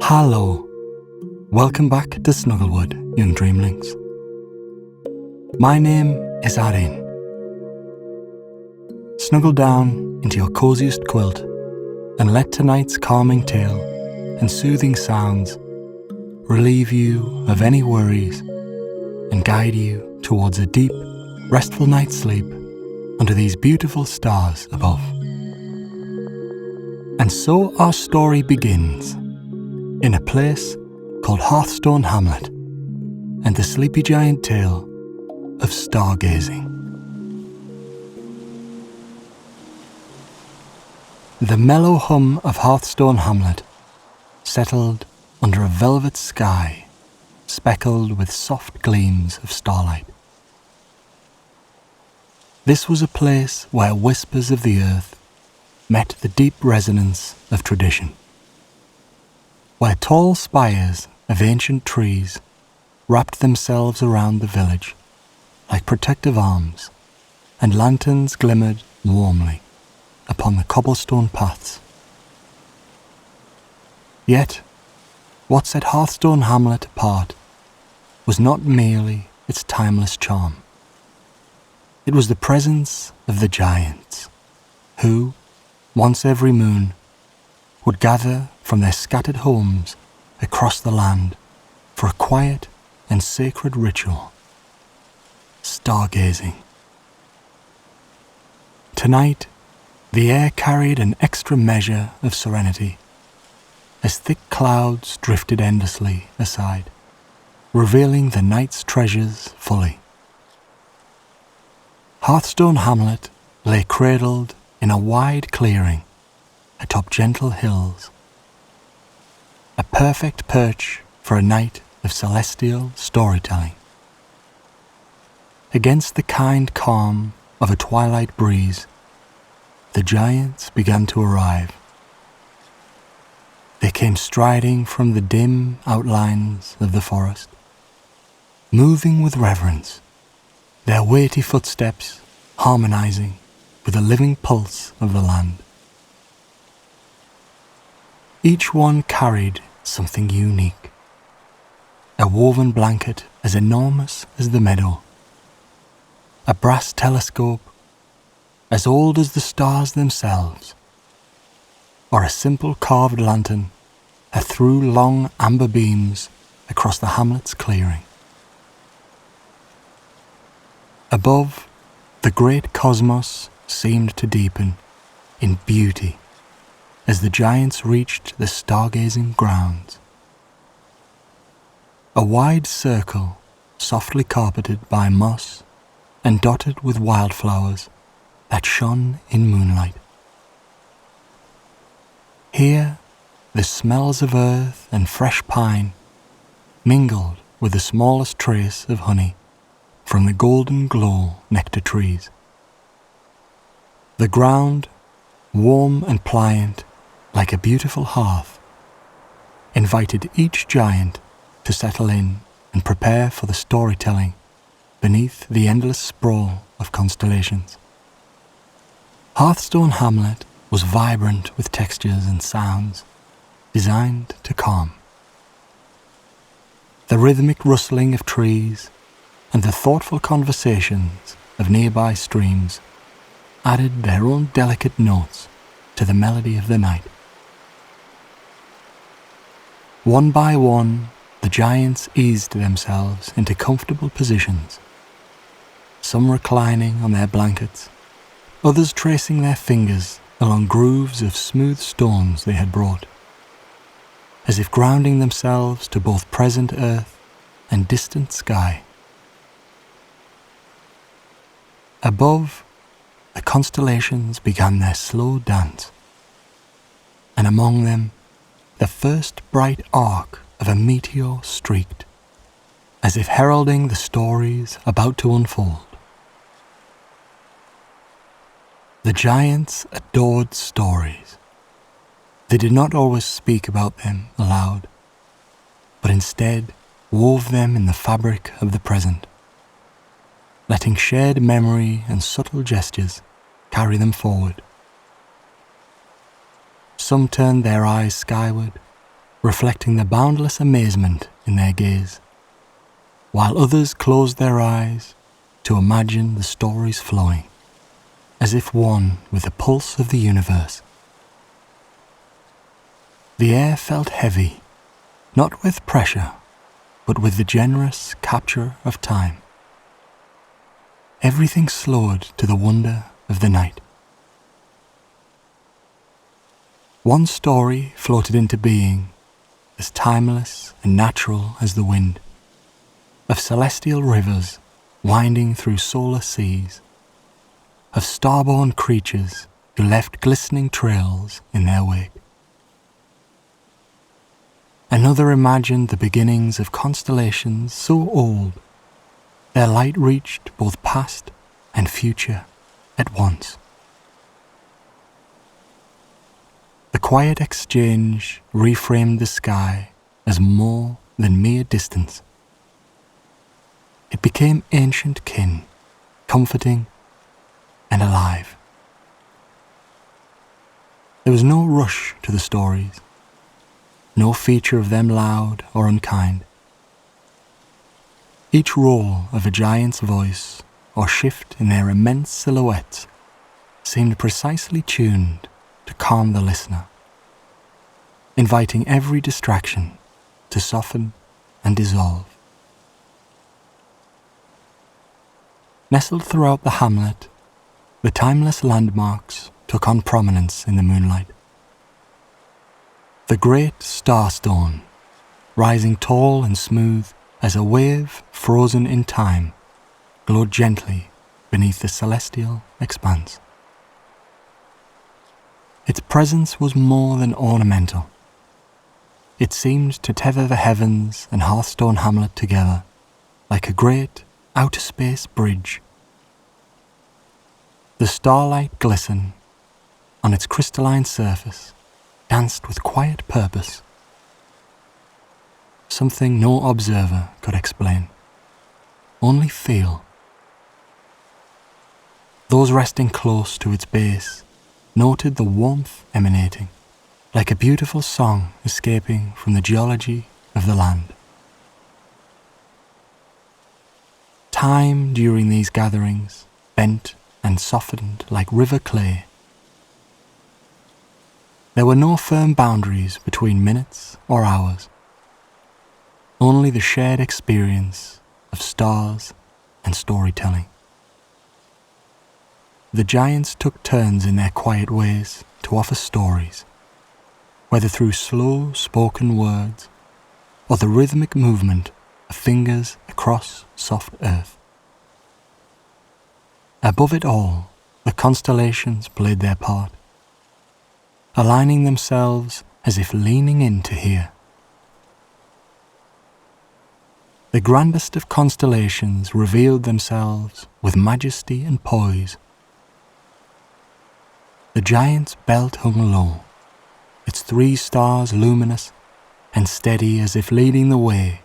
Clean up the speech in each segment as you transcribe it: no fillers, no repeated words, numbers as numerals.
Hello, welcome back to Snugglewood, young Dreamlynx. My name is Edin. Snuggle down into your coziest quilt and let tonight's calming tale and soothing sounds relieve you of any worries and guide you towards a deep, restful night's sleep under these beautiful stars above. And so our story begins in a place called Hearthstone Hamlet and the sleepy giant tale of Stargazing. The mellow hum of Hearthstone Hamlet settled under a velvet sky speckled with soft gleams of starlight. This was a place where whispers of the earth met the deep resonance of tradition, where tall spires of ancient trees wrapped themselves around the village like protective arms, and lanterns glimmered warmly upon the cobblestone paths. Yet, what set Hearthstone Hamlet apart was not merely its timeless charm. It was the presence of the giants, who, once every moon, would gather from their scattered homes across the land for a quiet and sacred ritual: stargazing. Tonight, the air carried an extra measure of serenity as thick clouds drifted endlessly aside, revealing the night's treasures fully. Hearthstone Hamlet lay cradled in a wide clearing atop gentle hills, a perfect perch for a night of celestial storytelling. Against the kind calm of a twilight breeze, the giants began to arrive. They came striding from the dim outlines of the forest, moving with reverence, their weighty footsteps harmonizing with the living pulse of the land. Each one carried something unique: a woven blanket as enormous as the meadow, a brass telescope as old as the stars themselves, or a simple carved lantern that threw long amber beams across the hamlet's clearing. Above, the great cosmos seemed to deepen in beauty as the giants reached the stargazing grounds. A wide circle, softly carpeted by moss and dotted with wildflowers that shone in moonlight. Here, the smells of earth and fresh pine mingled with the smallest trace of honey from the golden glow nectar trees. The ground, warm and pliant like a beautiful hearth, invited each giant to settle in and prepare for the storytelling beneath the endless sprawl of constellations. Hearthstone Hamlet was vibrant with textures and sounds designed to calm. The rhythmic rustling of trees and the thoughtful conversations of nearby streams added their own delicate notes to the melody of the night. One by one, the giants eased themselves into comfortable positions, some reclining on their blankets, others tracing their fingers along grooves of smooth stones they had brought, as if grounding themselves to both present earth and distant sky. Above, the constellations began their slow dance, and among them, the first bright arc of a meteor streaked, as if heralding the stories about to unfold. The giants adored stories. They did not always speak about them aloud, but instead wove them in the fabric of the present, letting shared memory and subtle gestures carry them forward. Some turned their eyes skyward, reflecting the boundless amazement in their gaze, while others closed their eyes to imagine the stories flowing, as if one with the pulse of the universe. The air felt heavy, not with pressure, but with the generous capture of time. Everything slowed to the wonder of the night. One story floated into being, as timeless and natural as the wind, of celestial rivers winding through solar seas, of starborn creatures who left glistening trails in their wake. Another imagined the beginnings of constellations so old, their light reached both past and future at once. The quiet exchange reframed the sky as more than mere distance. It became ancient kin, comforting and alive. There was no rush to the stories, no feature of them loud or unkind. Each roll of a giant's voice or shift in their immense silhouettes seemed precisely tuned to calm the listener, inviting every distraction to soften and dissolve. Nestled throughout the hamlet, the timeless landmarks took on prominence in the moonlight. The great Starstone, rising tall and smooth as a wave frozen in time, glowed gently beneath the celestial expanse. Its presence was more than ornamental. It seemed to tether the heavens and Hearthstone Hamlet together like a great outer space bridge. The starlight glisten on its crystalline surface danced with quiet purpose, something no observer could explain, only feel. Those resting close to its base noted the warmth emanating, like a beautiful song escaping from the geology of the land. Time during these gatherings bent and softened like river clay. There were no firm boundaries between minutes or hours, only the shared experience of stars and storytelling. The giants took turns in their quiet ways to offer stories, whether through slow spoken words or the rhythmic movement of fingers across soft earth. Above it all, the constellations played their part, aligning themselves as if leaning in to hear. The grandest of constellations revealed themselves with majesty and poise. The giant's belt hung low, its 3 stars luminous and steady as if leading the way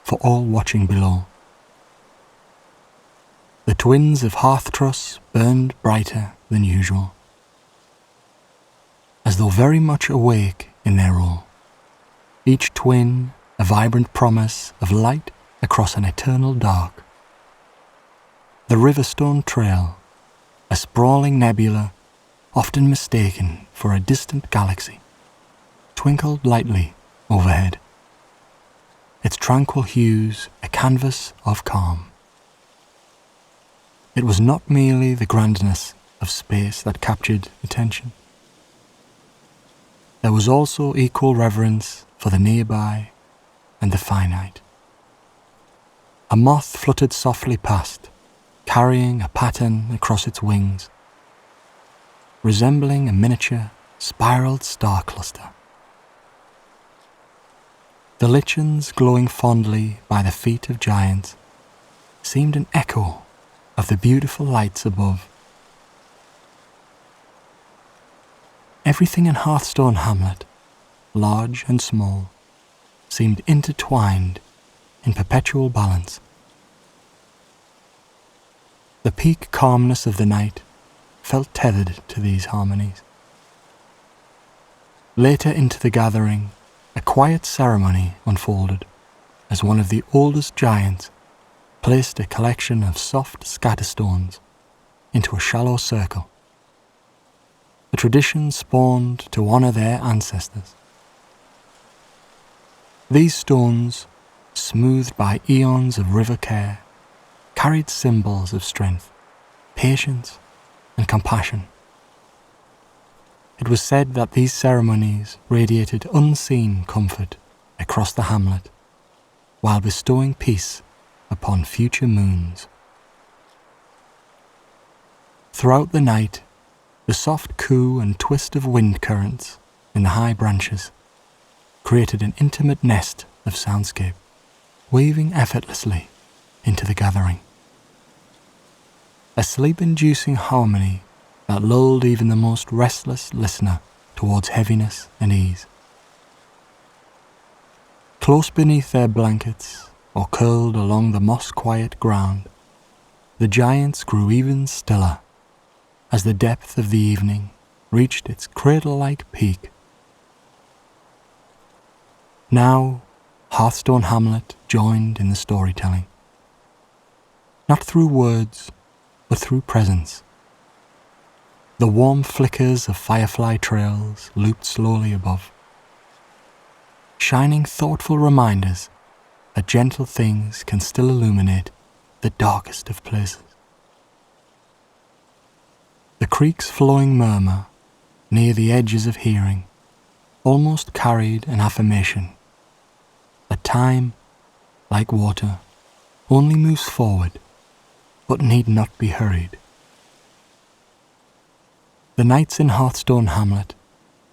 for all watching below. The twins of Hearthtruss burned brighter than usual, as though very much awake in their role, each twin a vibrant promise of light across an eternal dark. The Riverstone Trail, a sprawling nebula often mistaken for a distant galaxy, twinkled lightly overhead, its tranquil hues a canvas of calm. It was not merely the grandness of space that captured attention. There was also equal reverence for the nearby and the finite. A moth fluttered softly past, carrying a pattern across its wings, resembling a miniature spiraled star cluster. The lichens glowing fondly by the feet of giants seemed an echo of the beautiful lights above. Everything in Hearthstone Hamlet, large and small, seemed intertwined in perpetual balance. The peak calmness of the night felt tethered to these harmonies. Later into the gathering, a quiet ceremony unfolded as one of the oldest giants placed a collection of soft scatterstones into a shallow circle. A tradition spawned to honour their ancestors. These stones, smoothed by eons of river care, carried symbols of strength, patience, and compassion. It was said that these ceremonies radiated unseen comfort across the hamlet, while bestowing peace upon future moons. Throughout the night, the soft coo and twist of wind currents in the high branches created an intimate nest of soundscape, weaving effortlessly into the gathering. A sleep-inducing harmony that lulled even the most restless listener towards heaviness and ease. Close beneath their blankets, or curled along the moss-quiet ground, the giants grew even stiller as the depth of the evening reached its cradle-like peak. Now, Hearthstone Hamlet joined in the storytelling, not through words, but through presence. The warm flickers of firefly trails looped slowly above, shining thoughtful reminders that gentle things can still illuminate the darkest of places. The creek's flowing murmur, near the edges of hearing, almost carried an affirmation that time, like water, only moves forward, but need not be hurried. The nights in Hearthstone Hamlet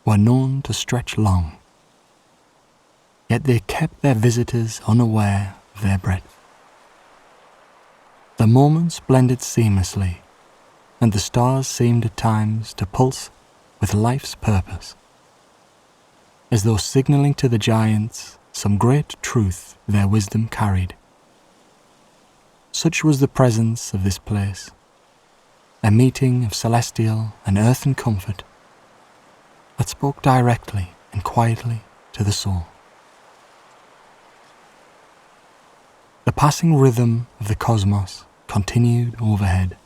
were known to stretch long, yet they kept their visitors unaware of their breadth. The moments blended seamlessly, and the stars seemed at times to pulse with life's purpose, as though signalling to the giants some great truth their wisdom carried. Such was the presence of this place, a meeting of celestial and earthen comfort that spoke directly and quietly to the soul. The passing rhythm of the cosmos continued overhead,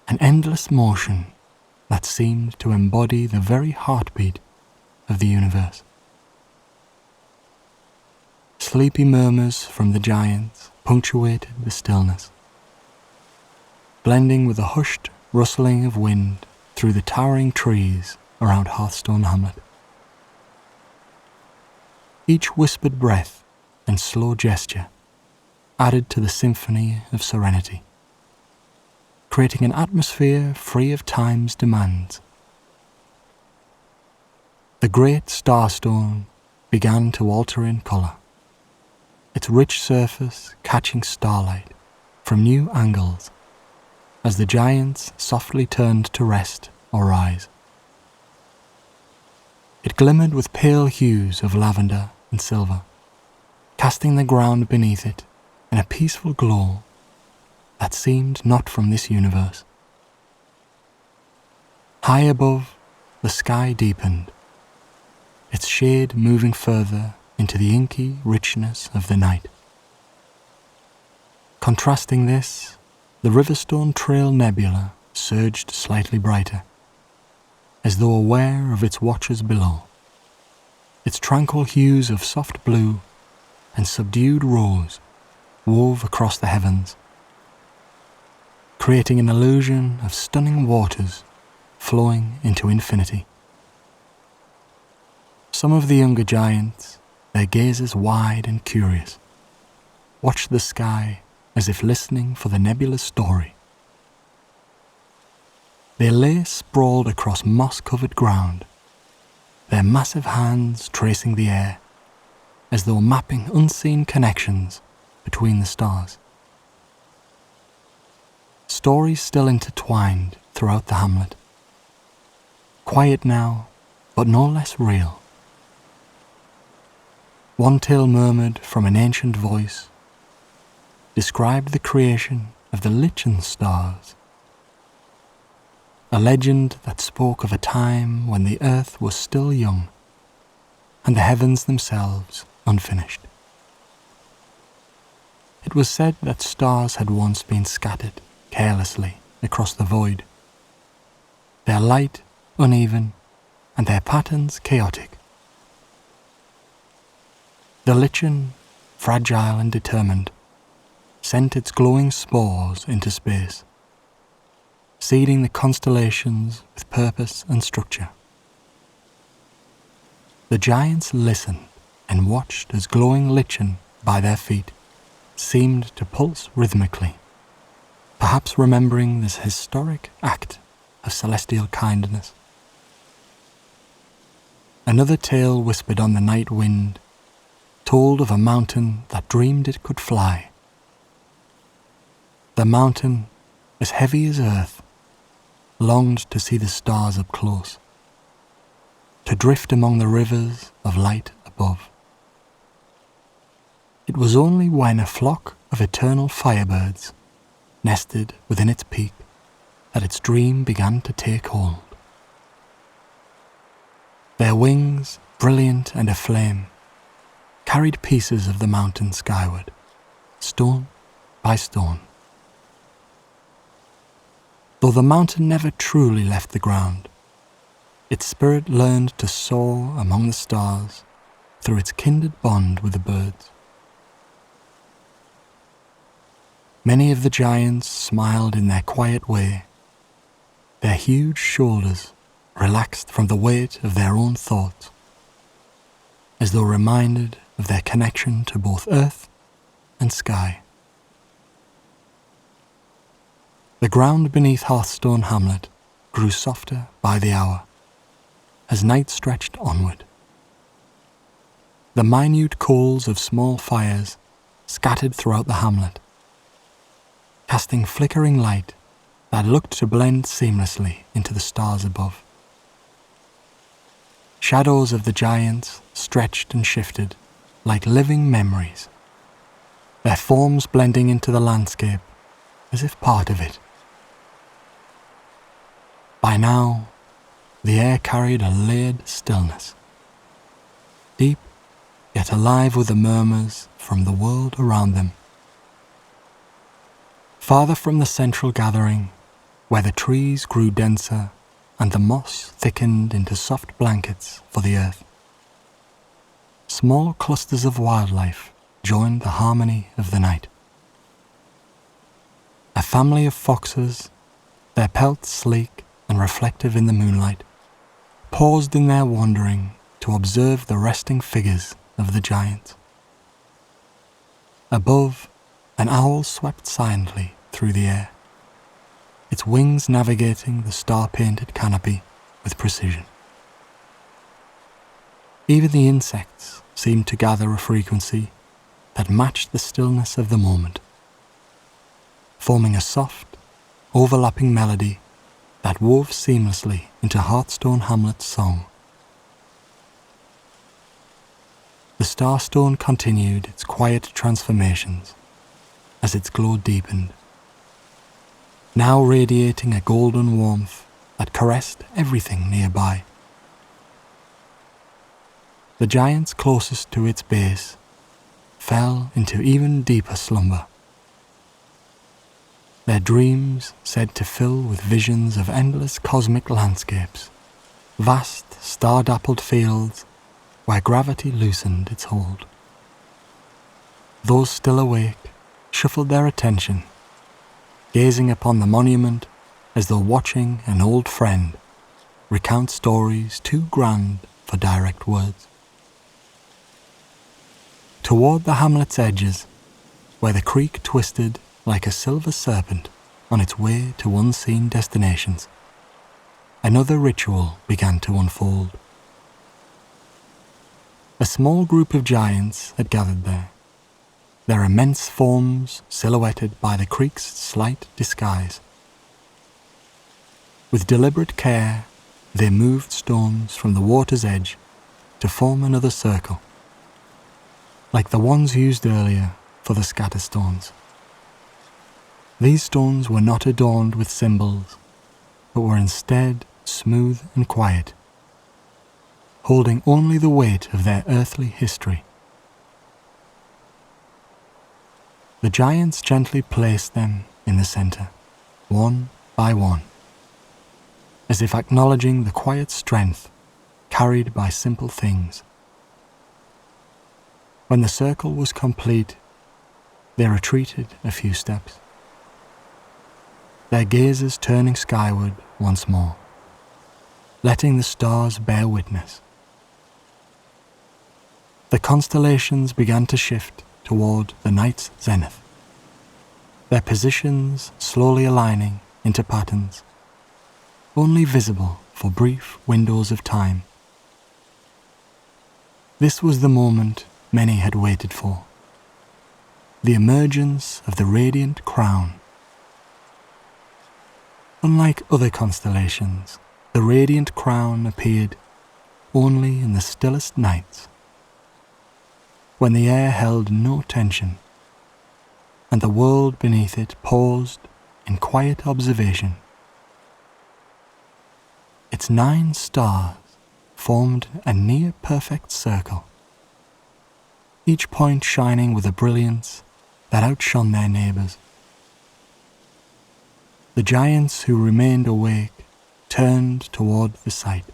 an endless motion that seemed to embody the very heartbeat of the universe. Sleepy murmurs from the giants punctuated the stillness, blending with the hushed rustling of wind through the towering trees around Hearthstone Hamlet. Each whispered breath and slow gesture added to the symphony of serenity, creating an atmosphere free of time's demands. The great starstone began to alter in colour, its rich surface catching starlight from new angles as the giants softly turned to rest or rise. It glimmered with pale hues of lavender and silver, casting the ground beneath it in a peaceful glow that seemed not from this universe. High above, the sky deepened, its shade moving further into the inky richness of the night. Contrasting this, the Riverstone Trail Nebula surged slightly brighter, as though aware of its watchers below. Its tranquil hues of soft blue and subdued rose wove across the heavens, creating an illusion of stunning waters flowing into infinity. Some of the younger giants, their gazes wide and curious, watched the sky as if listening for the nebula's story. They lay sprawled across moss-covered ground, their massive hands tracing the air, as though mapping unseen connections between the stars. Stories still intertwined throughout the hamlet, quiet now, but no less real. One tale murmured from an ancient voice described the creation of the lichen stars, a legend that spoke of a time when the earth was still young, and the heavens themselves unfinished. It was said that stars had once been scattered carelessly across the void, their light uneven and their patterns chaotic. The lichen, fragile and determined, sent its glowing spores into space, seeding the constellations with purpose and structure. The giants listened and watched as glowing lichen by their feet seemed to pulse rhythmically, perhaps remembering this historic act of celestial kindness. Another tale whispered on the night wind told of a mountain that dreamed it could fly. The mountain, as heavy as earth, longed to see the stars up close, to drift among the rivers of light above. It was only when a flock of eternal firebirds nested within its peak that its dream began to take hold. Their wings, brilliant and aflame, carried pieces of the mountain skyward, stone by stone. Though the mountain never truly left the ground, its spirit learned to soar among the stars through its kindred bond with the birds. Many of the giants smiled in their quiet way, their huge shoulders relaxed from the weight of their own thoughts, as though reminded of their connection to both earth and sky. The ground beneath Hearthstone Hamlet grew softer by the hour, as night stretched onward. The minute coals of small fires scattered throughout the hamlet, casting flickering light that looked to blend seamlessly into the stars above. Shadows of the giants stretched and shifted like living memories, their forms blending into the landscape as if part of it. By now, the air carried a layered stillness, deep yet alive with the murmurs from the world around them. Farther from the central gathering, where the trees grew denser and the moss thickened into soft blankets for the earth, small clusters of wildlife joined the harmony of the night. A family of foxes, their pelts sleek and reflective in the moonlight, paused in their wandering to observe the resting figures of the giants. Above, an owl swept silently through the air, its wings navigating the star-painted canopy with precision. Even the insects seemed to gather a frequency that matched the stillness of the moment, forming a soft, overlapping melody that wove seamlessly into Hearthstone Hamlet's song. The starstone continued its quiet transformations as its glow deepened, now radiating a golden warmth that caressed everything nearby. The giants closest to its base fell into even deeper slumber, their dreams said to fill with visions of endless cosmic landscapes, vast star-dappled fields where gravity loosened its hold. Those still awake shuffled their attention, gazing upon the monument as though watching an old friend recount stories too grand for direct words. Toward the hamlet's edges, where the creek twisted like a silver serpent on its way to unseen destinations, another ritual began to unfold. A small group of giants had gathered there, their immense forms silhouetted by the creek's slight disguise. With deliberate care, they moved stones from the water's edge to form another circle, like the ones used earlier for the scatter stones. These stones were not adorned with symbols, but were instead smooth and quiet, holding only the weight of their earthly history. The giants gently placed them in the centre, one by one, as if acknowledging the quiet strength carried by simple things. When the circle was complete, they retreated a few steps, their gazes turning skyward once more, letting the stars bear witness. The constellations began to shift toward the night's zenith, their positions slowly aligning into patterns, only visible for brief windows of time. This was the moment many had waited for, the emergence of the radiant crown. Unlike other constellations, the radiant crown appeared only in the stillest nights, when the air held no tension, and the world beneath it paused in quiet observation. Its 9 stars formed a near-perfect circle, each point shining with a brilliance that outshone their neighbours. The giants who remained awake turned toward the sight,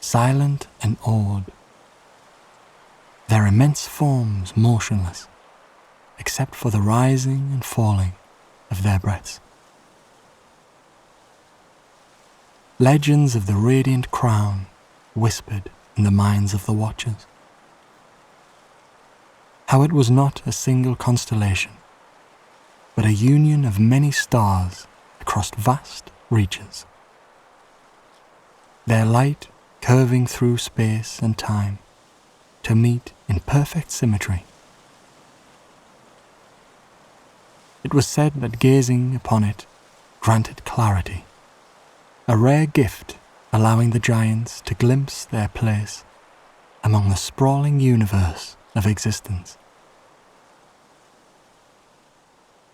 silent and awed, their immense forms motionless, except for the rising and falling of their breaths. Legends of the radiant crown whispered in the minds of the watchers. How it was not a single constellation, but a union of many stars across vast reaches, their light curving through space and time to meet in perfect symmetry. It was said that gazing upon it granted clarity, a rare gift allowing the giants to glimpse their place among the sprawling universe of existence.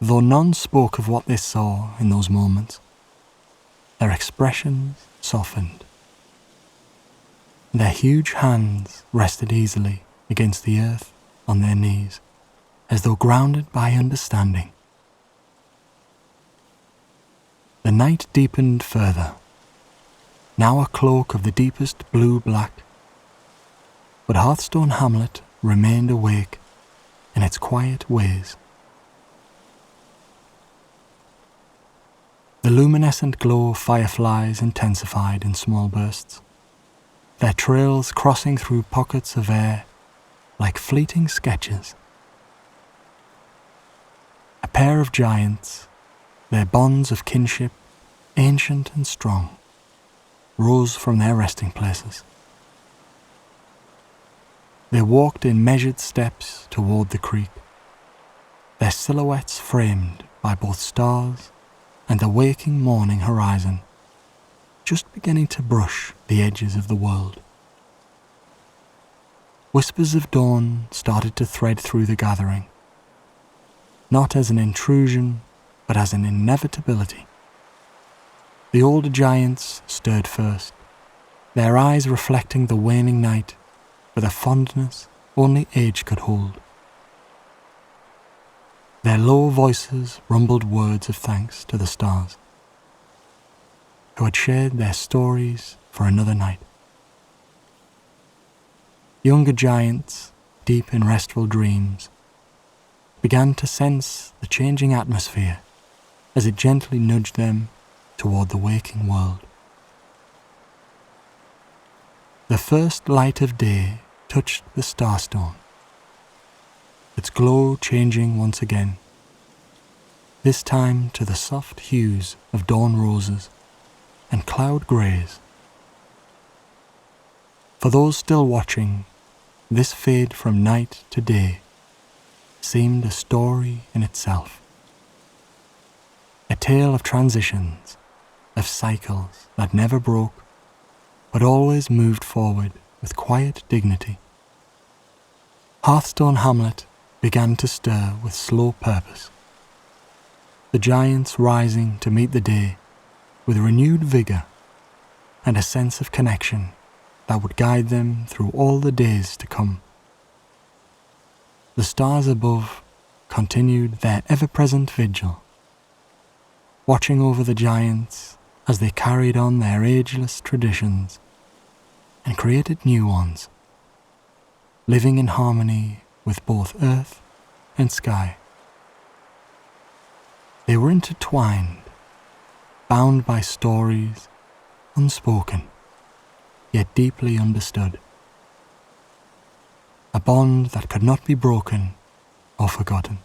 Though none spoke of what they saw in those moments, their expressions softened. Their huge hands rested easily against the earth on their knees, as though grounded by understanding. The night deepened further, now a cloak of the deepest blue-black, but Hearthstone Hamlet remained awake in its quiet ways. The luminescent glow of fireflies intensified in small bursts, their trails crossing through pockets of air like fleeting sketches. A pair of giants, their bonds of kinship ancient and strong, rose from their resting places. They walked in measured steps toward the creek, their silhouettes framed by both stars and the waking morning horizon, just beginning to brush the edges of the world. Whispers of dawn started to thread through the gathering, not as an intrusion, but as an inevitability. The older giants stirred first, their eyes reflecting the waning night with a fondness only age could hold. Their low voices rumbled words of thanks to the stars, who had shared their stories for another night. Younger giants, deep in restful dreams, began to sense the changing atmosphere as it gently nudged them toward the waking world. The first light of day touched the starstone, its glow changing once again, this time to the soft hues of dawn roses and cloud greys. For those still watching, this fade from night to day seemed a story in itself, a tale of transitions, of cycles that never broke, but always moved forward with quiet dignity. Hearthstone Hamlet began to stir with slow purpose, the giants rising to meet the day with renewed vigour and a sense of connection that would guide them through all the days to come. The stars above continued their ever-present vigil, watching over the giants as they carried on their ageless traditions and created new ones, living in harmony with both earth and sky. They were intertwined, bound by stories unspoken, yet deeply understood. A bond that could not be broken or forgotten.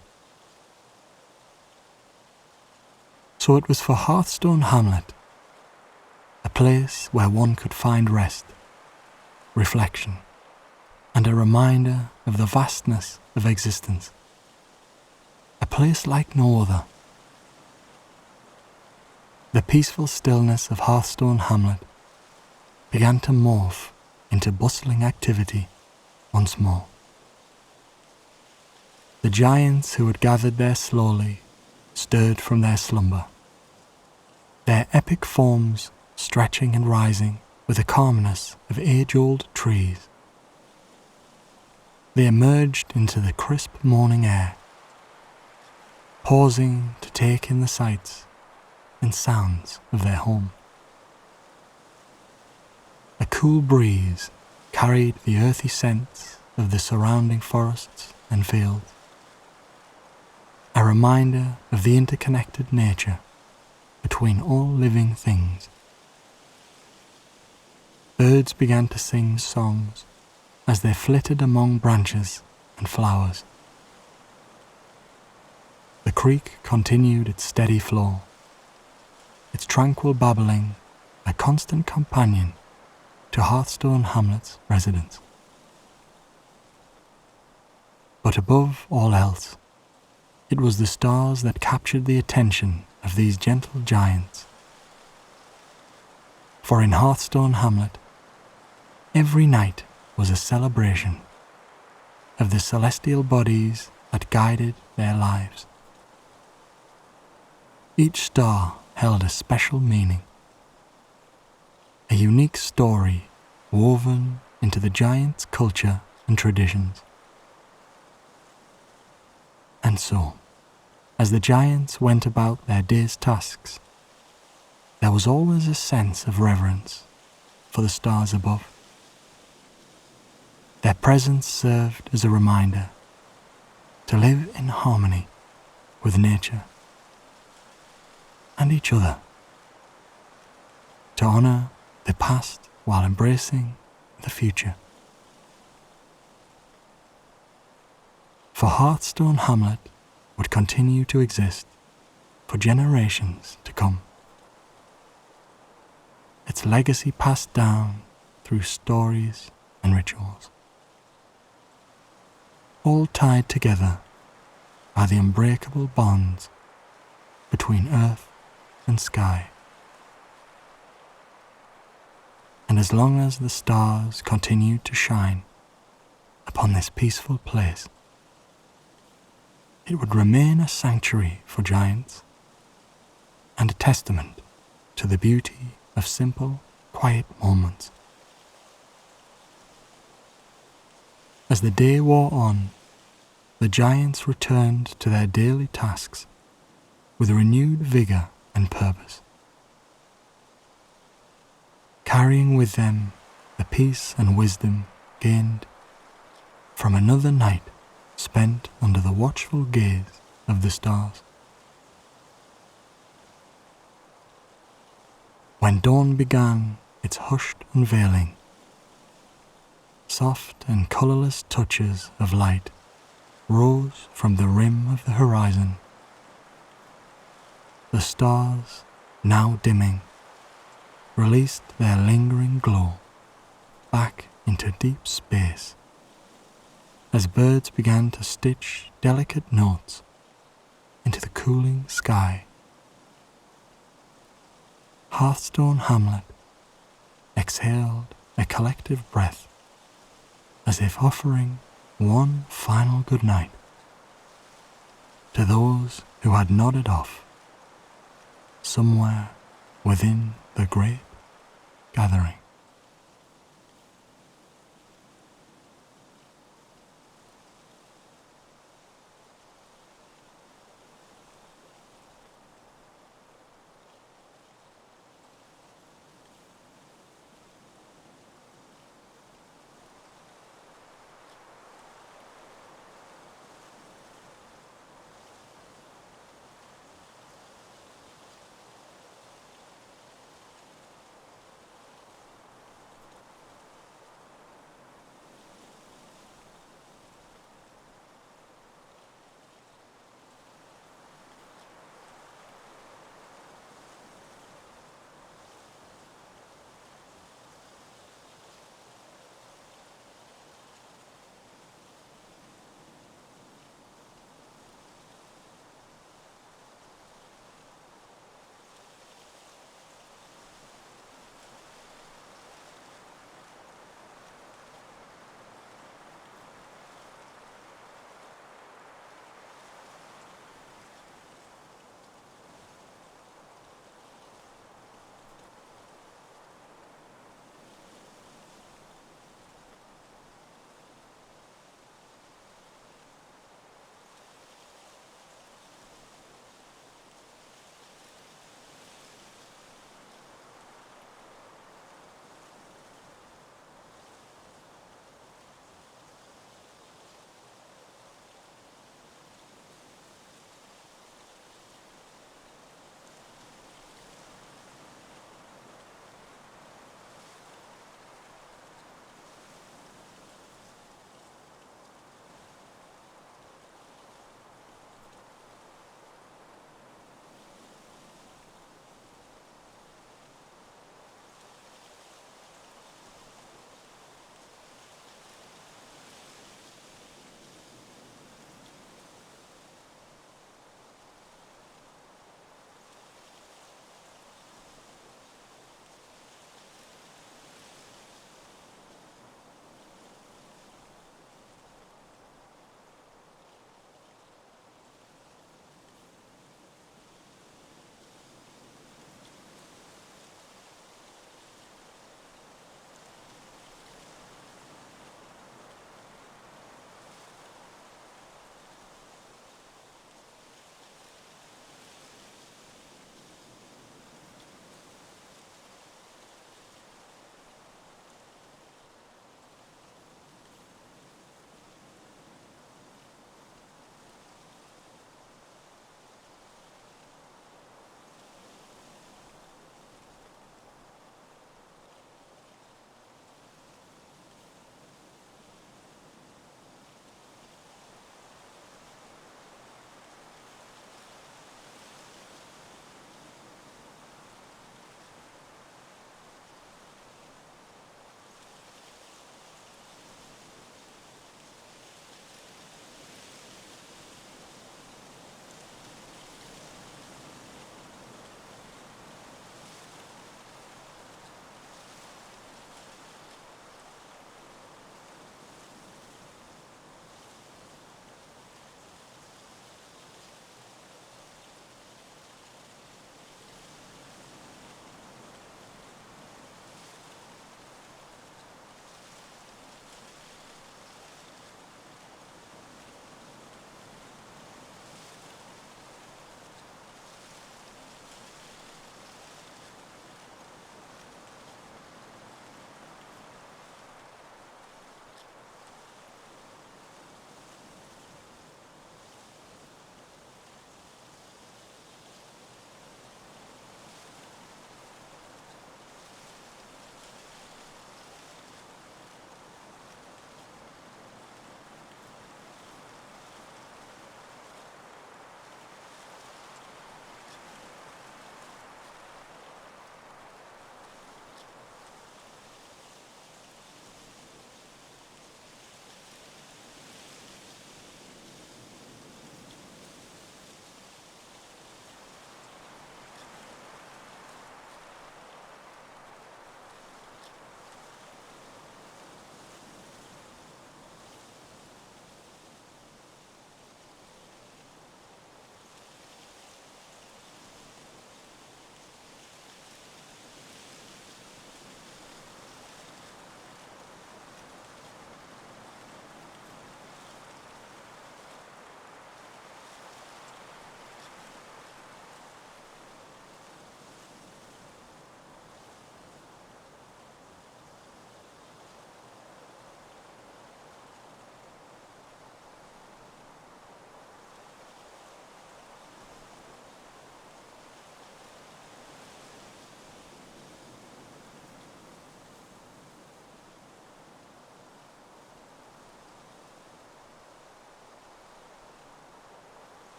So it was for Hearthstone Hamlet, a place where one could find rest, reflection, and a reminder of the vastness of existence. A place like no other. The peaceful stillness of Hearthstone Hamlet began to morph into bustling activity once more. The giants who had gathered there slowly stirred from their slumber, their epic forms stretching and rising with the calmness of age-old trees. They emerged into the crisp morning air, pausing to take in the sights and sounds of their home. A cool breeze carried the earthy scents of the surrounding forests and fields, a reminder of the interconnected nature between all living things. Birds began to sing songs as they flitted among branches and flowers. The creek continued its steady flow, its tranquil babbling a constant companion to Hearthstone Hamlet's residents. But above all else, it was the stars that captured the attention of these gentle giants. For in Hearthstone Hamlet, every night was a celebration of the celestial bodies that guided their lives. Each star held a special meaning, a unique story woven into the giants' culture and traditions. And so, as the giants went about their day's tasks, there was always a sense of reverence for the stars above. Their presence served as a reminder to live in harmony with nature and each other, to honor the past while embracing the future. For Hearthstone Hamlet would continue to exist for generations to come. Its legacy passed down through stories and rituals, all tied together by the unbreakable bonds between earth and sky. And as long as the stars continued to shine upon this peaceful place, it would remain a sanctuary for giants and a testament to the beauty of simple, quiet moments. As the day wore on, the giants returned to their daily tasks with renewed vigor and purpose, carrying with them the peace and wisdom gained from another night spent under the watchful gaze of the stars. When dawn began its hushed unveiling, soft and colourless touches of light rose from the rim of the horizon. The stars, now dimming, released their lingering glow back into deep space as birds began to stitch delicate notes into the cooling sky. Hearthstone Hamlet exhaled a collective breath as if offering one final good night to those who had nodded off somewhere within the great gathering.